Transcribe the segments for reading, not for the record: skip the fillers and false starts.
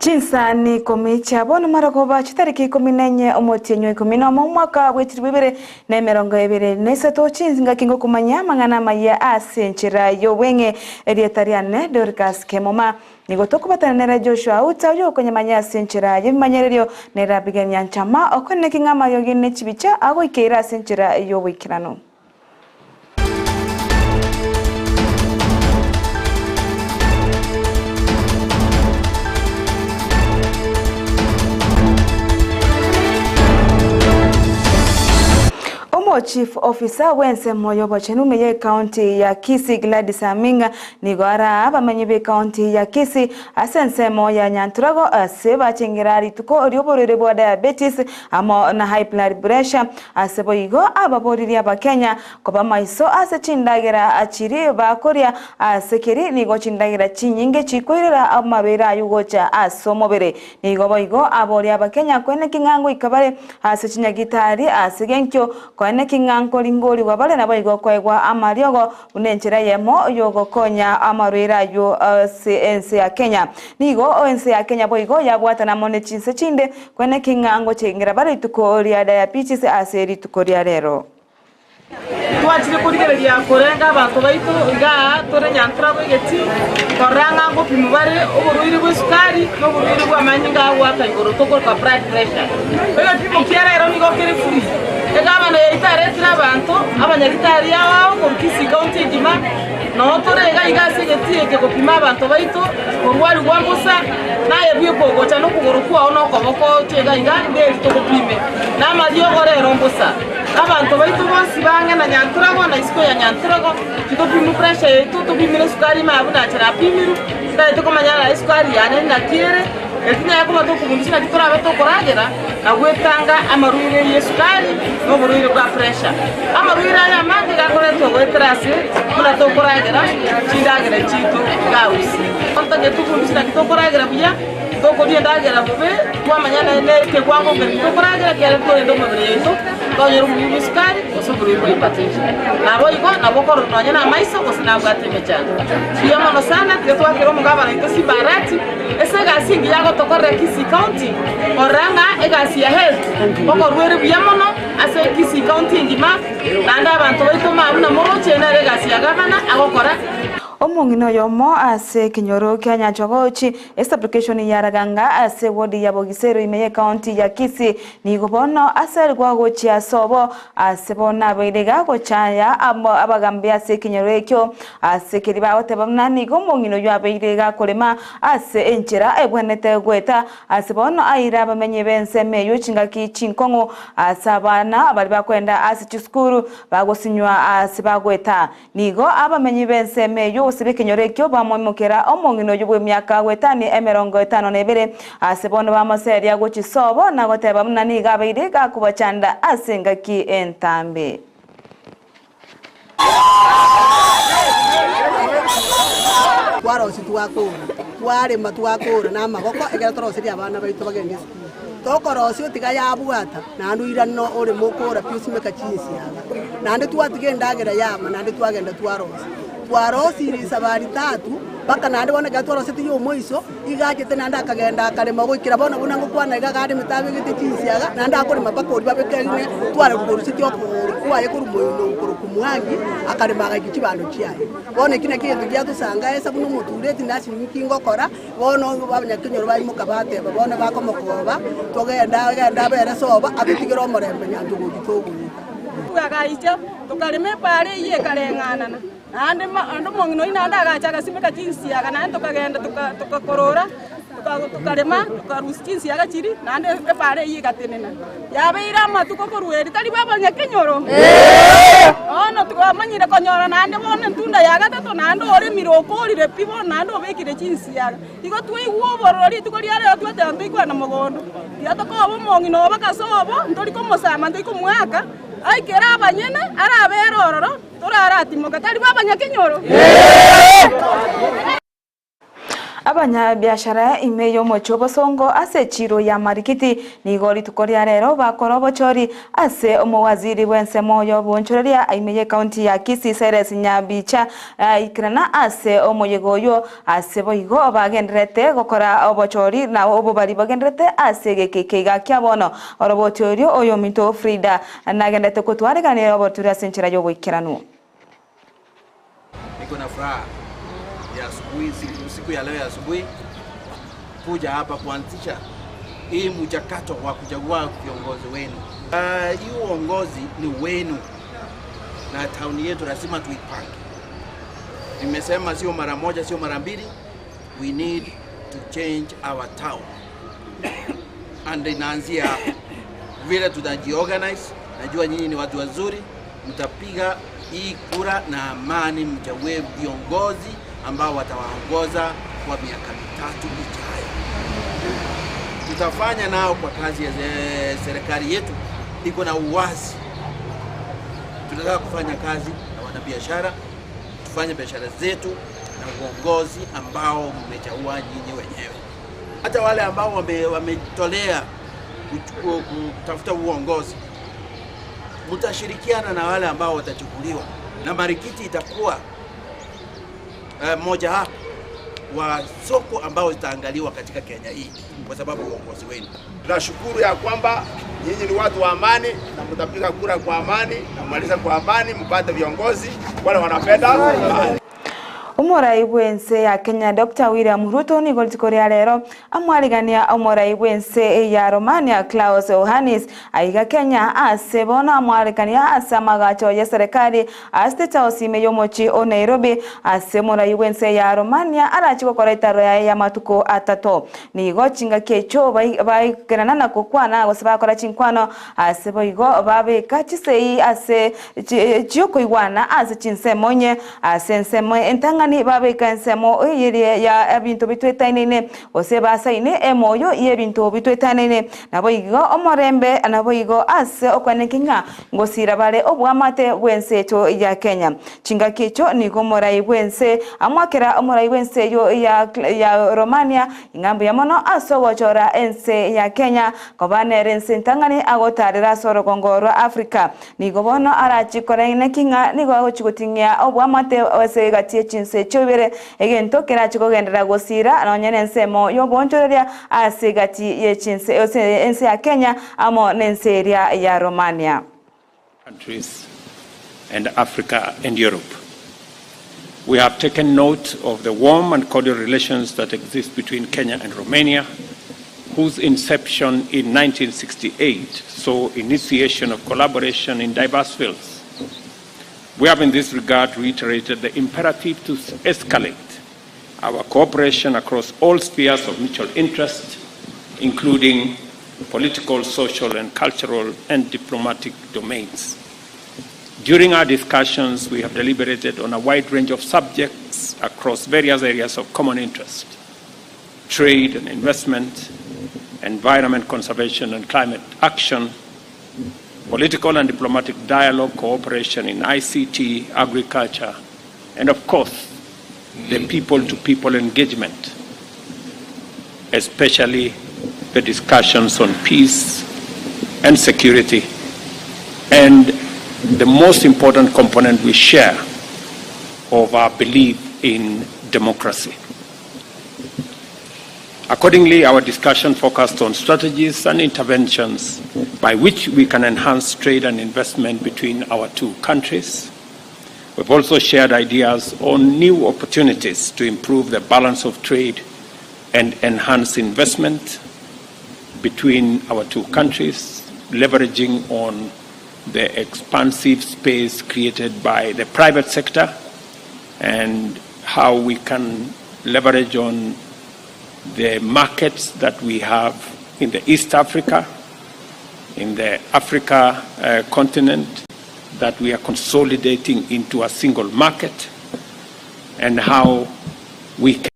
Chinsa ni Ikomi chabona maragoba chitariki 14 omotienyo 11 mwaka w'itibibere na 2023 Chinsa kingo kumanya mangana Amayia asenchira yowenge erietariane Dorcas Kemuma nigotokubatanira Joshua Auta yo kwenye manya asenchira yimanyerero nera bigenya nchama okone kingama yogine chibicha ago ikera asenchira yowikirano. Chief Officer wense moyo bochenume ye county ya Kisii Gladys Aminga nigwara abamenye county ya Kisii asense moya nyanturago aseba chengirari tuko ryoborere bwa diabetes amo na high blood pressure asebo igo ababoriri abakenya koba maiso asechindagera achiri bakoria asekeri nigo chindagera chinyinge chikoirera amabera yugocha asomobere nigo boigo abori abakenya kwene kingango ikabare asechinyagitari asegenkyo kwene kinganko lingoli wabale na baigo kwegwa amariogo unenchera yemo yogo konya amarwera yo CNC ya Kenya nigo ONC ya Kenya boigo yabwata na mone Chinsa chinde kwene kingango chengira bale tukoria diabetes aseri tukoria rero twachire kurigereria kurenga abantu baitu iga tore nyantra bwegeti koranga ngo pimubare oburuiri bw'isukari no buruiri bw'amanyinga gwaka igoro toko ka blood pressure bega pimo kiara ero nigo kere free ega bana itare tira abantu abanyagitari yawo ko Kisii County jima no tore ega igase geti ke kopima abantu baitu korwari gwambusa naye bwiko gocha no kugoro kwa ono koboko tega iga ndeli to kopime na madio gore rombusa abantu baitu bose banga na nyanturago na isiko ya nyanturago tupimu pressure yetu tupimire sukari mabu na terapimiru sai tukomanyana sukari yane na kiere etinya yako matokubundisha kitora batokoragera na gwetanga amarwire yesukari no burwire bwa pressure amarwire aya mandi gakore to gwetrase mula tokoragera chindagera chito gausi ontage tukubundisha kitokoragera bya toko dia dagera bube kwa manyana ne ke kwango ngari tokoragera kere to ndo mabere yeto konyeru mubiskari osoburi ko ipatisha nabo iko nabo koronanya na maiso kosina bwate mechana biya mono sana tetwa kero mugaba na itosi barati ese gasingi yago tokore Kisii County oranga egasi ya health boko rwere biya mono ase Kisii County ngima nanda abantu baito mabuna moroche na egasi ya gavana agokora omongino yomo ase kinyoro kanya chogochi esta application ya raganga ase wodi ya bogisero imeye county ya Kisii nigobono ase rwagochi asobo ase bona beirega gochaya abagambe ase kinyoro ekyo ase kiriba otebamna nigomongino yo abeirega kolema ase enchera ebwenete gweta ase bono aira bamenye bense meyo chingaki chinkongo asabana abali bakwenda ase chiskuru bagosinywa ase bagweta nigo abamenye bense meyo sibikinyorekyo bamomokera omongino yubwe myaka wetani 52 asebono bamoseria gochisobo na goteba munani gabeire gakubachanda asengaki entambe twarosi tware matwakora na magoko egera torosi abana baitu bagenge tokorosi utiga yabwata nandu irano ore mokora pyusimeka Chinsa nande twatigenda yama nande twagenda twarosi risabari tatu baka nande bona gatwaro seti yo moiso igajete nanda akagenda akarema gwikira bona buna ngukwana igagade mitabe gite Chinsa nanda akore mapakori babekene tware kuguru seti okuru kwaye kuru moyo kuru kumwangi akarema gagichi bando chiaye bona kina kintu gya dusanga esa buno mutureti ndasi nkingo kora bona abanyakinyoro bari mukabate bona bakomokoba togenda bere soba abitigiro morembe nyandu gugitogu gaicha tukalime pare iye karengana ando mongino inanda agacha simeka Chinsa kana tukagenda tukakorora tukalema tukarusi Chinsa agachiri nande pare iye gatenena yabeira matuko korweri tali baba nyakenyoro ono tukamanyira konyora nande bona ntunda ya gatatu nando ore mirokori re pibo nando bekire Chinsa igo twi woborori tukoriare twatambe ikwana mogondo yatoko abo mongino bakasobo ndori komosama ndiko mwaka ai kera abanyene araberororo turara atimoka tali baba nyakenyoro abanyabiashara imeyo mochobo songo ase chiro ya marikiti nigori tukoria rero bakorobo chori ase omowaziri wensemo yo bonchoria imeye county ya Kisii Cyrus Nyabicha ikrana ase omoyegoyo ase boigo bagendrete gokora obochori na obobari bagendrete ase gekekega kyabono orobochorio oyo minto Frida nagendete kutwareganira oboturia senchira yo boikiranu. Niko na furaha ya asubuhi, siku ya leo ya asubuhi kuja hapa kuanzisha hii mchakato wa kuchagua viongozi wenu. Hii uongozi ni wenu na tauni yetu lazima tuipange. Nimesema sio mara moja, sio mara mbili. We need to change our town. And inaanzia vile tutajiorganize. Najua nyinyi ni watu wazuri, mtapiga hii kura na amani, mchague viongozi ambao watawaongoza kwa miaka 3 ijayo. Tutafanya nao kwa kazi ya serikali yetu iko na uwazi. Tunataka kufanya kazi na wanabiashara, tufanye biashara zetu na uongozi ambao mmechagua nyinyi wenyewe. Hata wale ambao wametolea kutafuta uongozi, mtashirikiana na wale ambao watachukuliwa, na marikiti itakuwa moja hapo wa soko ambao zitaangaliwa katika Kenya hii kwa sababu uongozi wenu. Tunashukuru ya kwamba nyinyi ni watu wa amani na mtapiga kura kwa amani na kumaliza kwa amani, mpate viongozi wale wanapenda amani. Umurai wense ya Kenya Dr. William Ruto ni goltikoria rero amwarigania umurai wense ya Romania Klaus Yohannes aiga Kenya asebona amwarigania asamagacho ya serikali asteta osime yomochi o Nairobi asemurai wense ya Romania arachiko koraitaro ya matuko atato ni gochinga kecho bai kenana kokwana gosaba kora chinkwano asebo igo babe kachisei ase chioko igwana ase chinsemonye asensemo entanga ni babe kansemo yiri ya ebintu bitwetanene oseba saine emoyo yebintu bitwetanene nabo igo omorembe nabo igo ase okwanekinga ngosira bale obwamate wenseto ya Kenya chinga kicho nigo morai wense amwakera omorai wense yo ya Romania ingambo ya mono aso wochora ense ya Kenya kobane rense ntangani agotarira soro gongoro Afrika nigo bono arachikora inekinga nigo gochigutingia obwamate wese gatie chinse chobere egento kerachiko gendera gosira nonyene nsemo yo bonchoreria asigati ye chinse ense ya Kenya amo nenseria ya Romania countries and Africa and Europe. We have taken note of the warm and cordial relations that exist between Kenya and Romania, whose inception in 1968 saw initiation of collaboration in diverse fields. We have in this regard reiterated the imperative to escalate our cooperation across all spheres of mutual interest, including political, social, and cultural and diplomatic domains. During our discussions, we have deliberated on a wide range of subjects across various areas of common interest: trade and investment, environment conservation and climate action, political and diplomatic dialogue, cooperation in ICT, agriculture, and of course, the people-to-people engagement, especially the discussions on peace and security, and the most important component we share of our belief in democracy. Accordingly, our discussion focused on strategies and interventions by which we can enhance trade and investment between our two countries. We've also shared ideas on new opportunities to improve the balance of trade and enhance investment between our two countries, leveraging on the expansive space created by the private sector and how we can leverage on the markets that we have in the East Africa, in the Africa continent, that we are consolidating into a single market, and how we can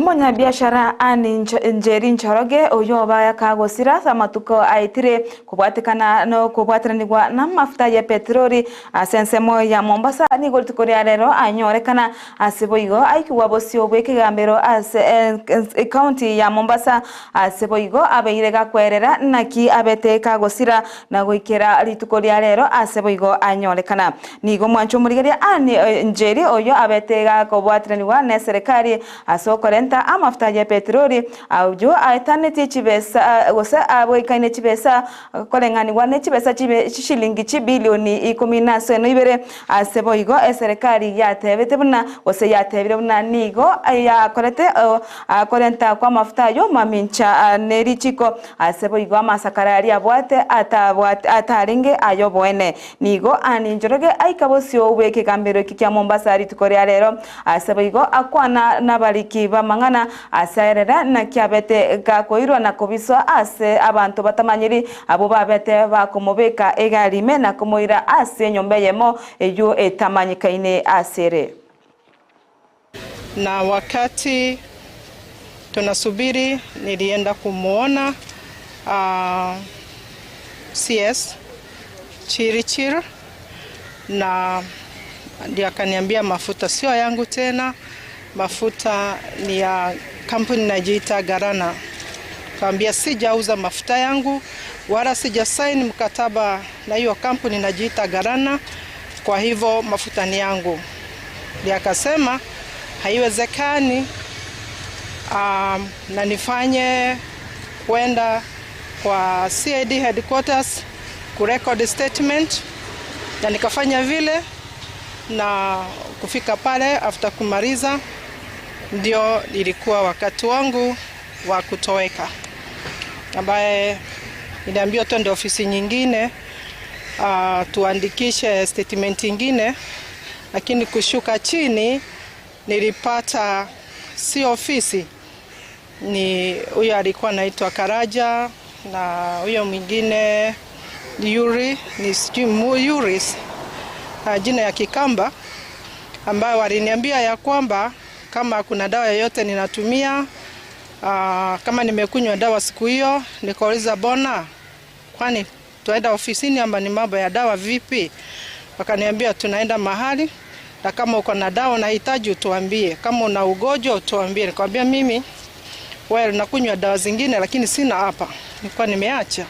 Umunya biashara ani Njeri Njoroge oyoba yakagosira samatuko aitire kubwatikana no kubwatiranirwa na mafuta ya petroli asensemo ya Mombasa ni goltukoria rero anyorekana aseboigo aikiwa bosio bwekigambero county ya Mombasa aseboigo abeirega kwerera naki abeteka gosira na goikera litukoria rero aseboigo anyorekana nigo mwancho murigeria ani Njeri oyo abetega kubwatiranirwa na serikali asokore amafuta ya petroli aujo aitane chibesa gosa aboikaine chibesa kolengani wane chibesa shilingi chibilioni 17 aseboigo serikali yatebete buna gose yatebire buna nigo ya korete korenta kwa mafuta yo mamincha nerichiko aseboigo amasakarari abwate ataringe ayoboene nigo ani Njoroge aikabosio weke kambero kikya Mombasa ritukoria rero aseboigo akwana nabariki mangana aserera na kyabete gakoirwa na kubiswa ase abantu batamanyiri abo babete bakomobeka egalime na kumoira ase nyombeyemo eyo etamanyikaine asere. Na wakati tunasubiri nilienda kumuona CS Chirichir na ndio akaniambia mafuta sio yangu tena, mafuta ni ya kampuni inajiita Garana. Kaambia sijauza mafuta yangu wala sijasaini mkataba na hiyo kampuni inajiita Garana, kwa hivyo mafuta ni yangu. Ndio akasema haiwezekani na nifanye kwenda kwa CID headquarters kurecord statement, na nikafanya vile na kufika pale after kumaliza ndio ilikuwa wakati wangu wa kutoweka, ambaye niliambiwa twende ofisi nyingine tuandikishe statement nyingine, lakini kushuka chini nilipata si ofisi, ni huyo alikuwa anaitwa Karaja na huyo mwingine Yuri, ni Yuris jina ya Kikamba, ambayo waliniambia ya kwamba kama kuna dawa yoyote ninatumia, kama nimekunywa dawa siku hiyo. Nikauliza bona, kwani tuenda ofisini ama ni mambo ya dawa vipi? Wakaniambia tunaenda mahali, na kama uko na dawa unahitaji utuambie, kama una ugonjwa utuambie. Nikamwambia mimi nakunywa dawa zingine lakini sina hapa, nilikuwa nimeacha.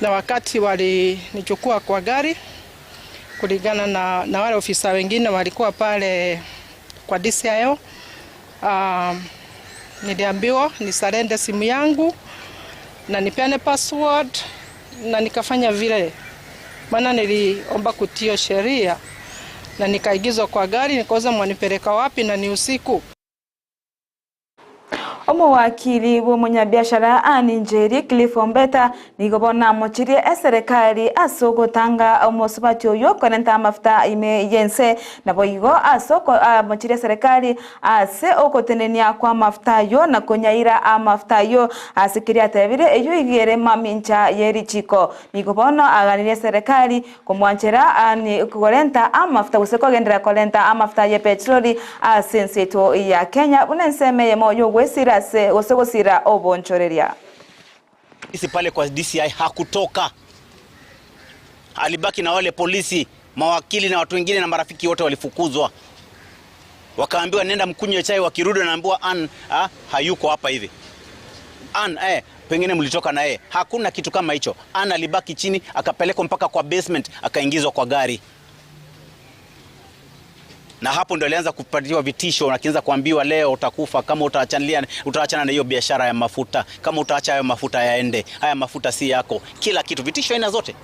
Na wakati walinichukua kwa gari, kulingana na wale ofisa wengine walikuwa pale kwa DCIO, niliambiwa nisarende simu yangu na nipeane password, na nikafanya vile, maana niliomba kutio sheria, na nikaigizwa kwa gari. Nikauza mwanipeleka wapi na ni usiku. Omowakili w'omunyabiashara ani Njeri Cliffombeta nigobona mochirie serikali asoko tanga omosubati oyo konenta mafuta ime yense naboigo asoko mochirie serikali ase okotenenia kwa mafuta yo na konyaira amafuta yo asikiria tebire eyo igere mamincha yerichiko nigobona aganire serikali komwanchera ani korenta amafuta useko gendera korenta amafuta ye petroli asenseto ya Kenya unenseme yemo yo wesira se osegosira obonchoreria. Sisi pale kwa DCI hakutoka, alibaki na wale polisi, mawakili na watu wengine na marafiki wote walifukuzwa, wakaambiwa nenda mkunywe chai. Wakirudi wanaambiwa hayuko hapa hivi. Pengine mlitoka na yeye. Hakuna kitu kama hicho. Alibaki chini, akapelekwa mpaka kwa basement, akaingizwa kwa gari. Na hapo ndo alianza kupatiwa vitisho, na kianza kuambiwa leo utakufa kama utaachana na hiyo biashara ya mafuta, kama utaacha hayo mafuta yaende, haya mafuta si yako, kila kitu, vitisho aina zote.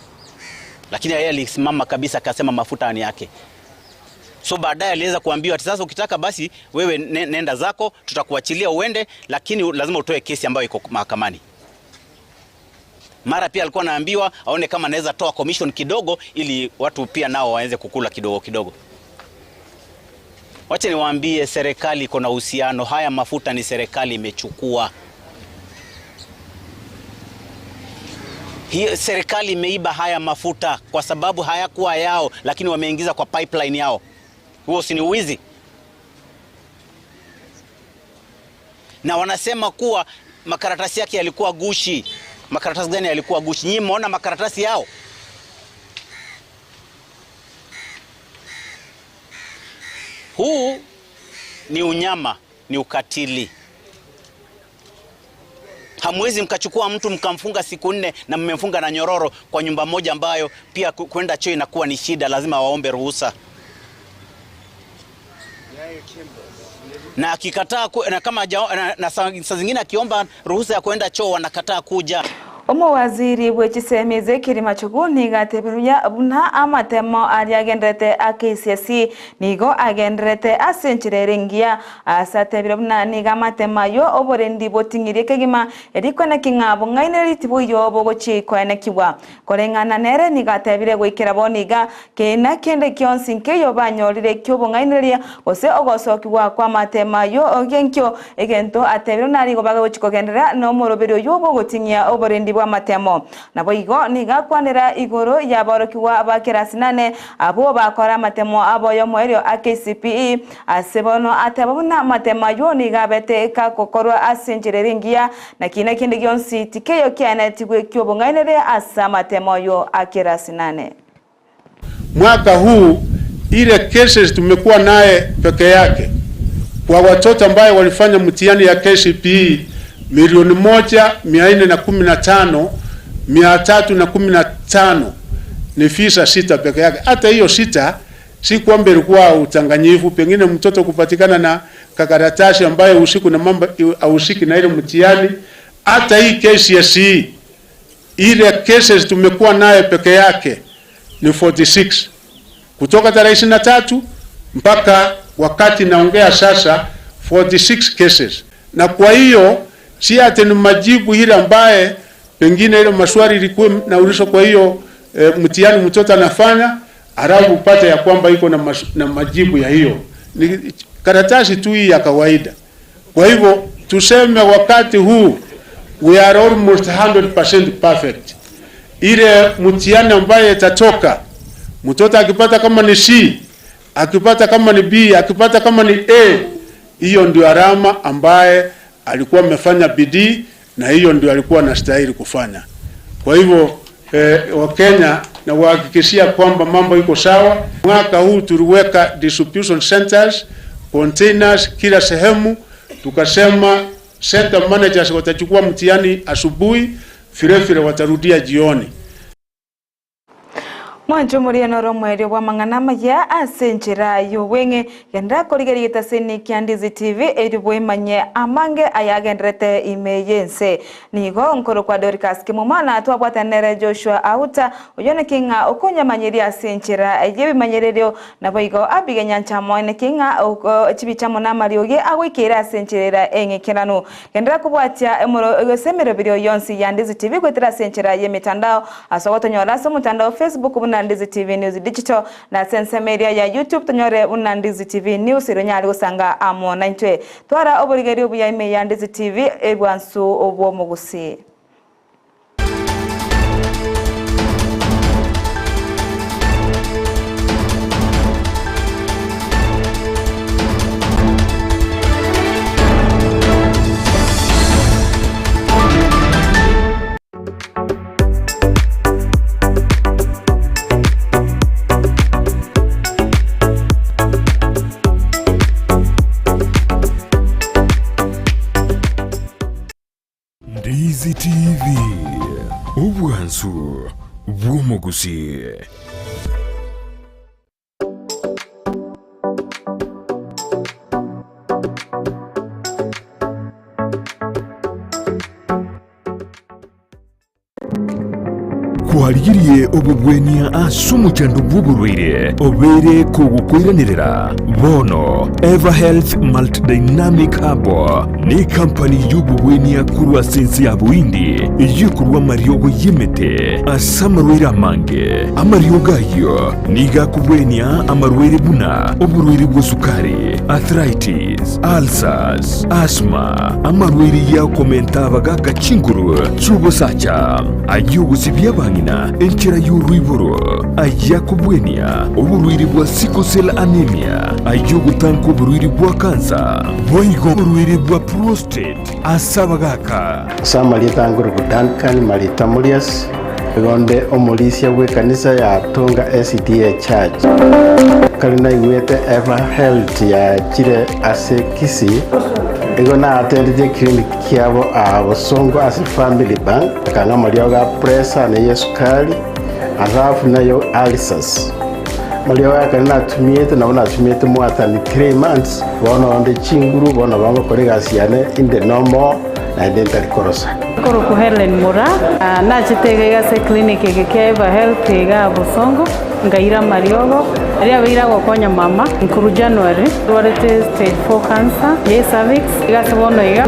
Lakini yeye alisimama kabisa, akasema mafuta ni yake. So baadaye aliweza kuambiwa ati sasa ukitaka basi wewe nenda zako, tutakuachilia uende, lakini lazima utoe kesi ambayo iko mahakamani. Mara pia alikuwa anaambiwa aone kama anaweza toa commission kidogo ili watu pia nao waanze kukula kidogo kidogo. Wacha niwaambie, serikali iko na uhusiano. Haya mafuta ni serikali imechukua. Hii serikali imeiba haya mafuta kwa sababu hayakuwa yao, lakini wameingiza kwa pipeline yao. Huo si ni uwizi? na wanasema kuwa makaratasi yake yalikuwa gushi. Makaratasi gani yalikuwa gushi? Nyinyi mmeona makaratasi yao? Huu ni unyama, ni ukatili. Hamwezi mkachukua mtu mkamfunga siku 4 na mmemfunga na nyororo kwa nyumba moja ambayo pia kwenda choo inakuwa ni shida, lazima waombe ruhusa. Na akikataa na kama na saa zingine akiomba ruhusa ya kwenda choo wanakataa kuja. Omowaziri wechisemeze kirima chuguni gateberuya buna amatemo ariagendrete akisiasi nigo agendrete asenchirerengia asatebira buna niga matema yo oborendi botingire kegima erikona kingabo ngaine ritibo yo bogochi kwene kiwa korengana nere niga tebire gwikira boniga kena kende kyonsinke yo banyorire kyobo ngaineria ose ogosokiwa kwa matema yo ogenkyo egento atebira nari go bagochiko gendera no morobero yo bogotingia oborendi matemo nabo igo niga kwanira igoro ya barokiwa abakirasinane abo bakora matemo abo yo moerio AKCPE asebono atabona matema yo niga bete ka kokorwa asenjerengia na kina kindi gyonsi tikeyo kyana tigwe kyobo ngainere asa matemo yo akirasinane. Mwaka huu ile cases tumekuwa naye peke yake kwa watoto ambao walifanya mtihani ya KCPE 1,415,315 ni visa 6 peke yake. Hata hiyo 6 si kwamba ilikuwa utanganyifu, pengine mtoto kupatikana na kakaratasi ambayo usiku na mambo ausiki na ile mtihani. Hata hii kesi ya CE ile cases tumekuwa naye peke yake ni 46 kutoka tarehe 23 mpaka wakati naongea sasa 46 cases. Na kwa hiyo si ati ni majibu ile ambaye pengine ile maswali ilikuwa naulizwa kwa hiyo mtihani mtoto anafanya halafu upate ya kwamba iko na majibu ya hiyo. Ni karatasi tu hii ya kawaida. Kwa hivyo tuseme wakati huu we are almost 100% perfect. Ile mtihani ambaye itatoka mtoto akipata kama ni C, akipata kama ni B, akipata kama ni A, hiyo ndio alama ambaye alikuwa amefanya bidii na hiyo ndio alikuwa anastahili kufanya. Kwa hivyo Wakenya na wahakikishia kwamba mambo iko sawa. Mwaka huu tuliweka distribution centers, containers kila sehemu, tukasema center managers watachukua mtihani asubuhi, vile watarudia jioni. Mwanjo muriano romwerio wa manganama ya asenjira yuwenge yanda korigerita seni Ndizi TV eribwe manye amange ayagendrete imeyense nigo nkoro kwa Dorcas Kemuma na twabwatanere Joshua Auta uyone kinga okunya manyeri asenjira yebi manyererio naboigo abigenya nchamoine kinga chibichamo na marioge agwikira asenjira engekenano kendra kubwatia emoro semero birio yonsi ya Ndizi TV kwetira asenjira ye mitandao asogotonyora so mutandao Facebook Ndizi TV News Digital na sensa media ya YouTube tonyore Ndizi TV News ironyali gusanga amo 92 twara oburigeri obuya ime ya Ndizi TV ebwansu obwo mu Gusii. Ndizi TV ubwansu bwo mu Gusii. Kwarigiriye obubwenia asumu chandu bw'uburwaire obere kugukwiranirira bono Ever Health Multidynamic Hub ni kampani y'ububwenia kurwa sensi ya buindi yikurwa mariogo yimete asamarwere amange amariogo ayo niga kubwenia amarwere buna oburwaire bw'sukari, arthritis, diabetes, ulcers, asthma, amarwiri ya komentaba gakachinguru, chugosacha, ayugusibya bangina, enchera y'urwiburo, ayakubwenia, uburwiri bwa sickle cell anemia, ayugutanku uburwiri bwa kansa, boigo uburwiri bwa prostate, asabagaka. Samalitanguru Duncan Malitamulias, Gonde Omolisia we kanisa ya Tonga SDA Church. Kalina iwete Ever Health ya chile ase Kisii. Igona attended clinic kiabo abosongo as family bank. Kanga malioga pressure na yesukali. Alafu na yo ulcers. Malioga kanina tumiete na wana tumiete mwata ni 3 months. Wana onde chinguru wana wango kolega siane in the normal na dental korosa. Koro Helen Mura na chitega se clinic Ever Health ga bosongo ngaira mariogo aria beira gokonya mama nkuru January duarete stage 4 cancer ye cervix iga sabono iga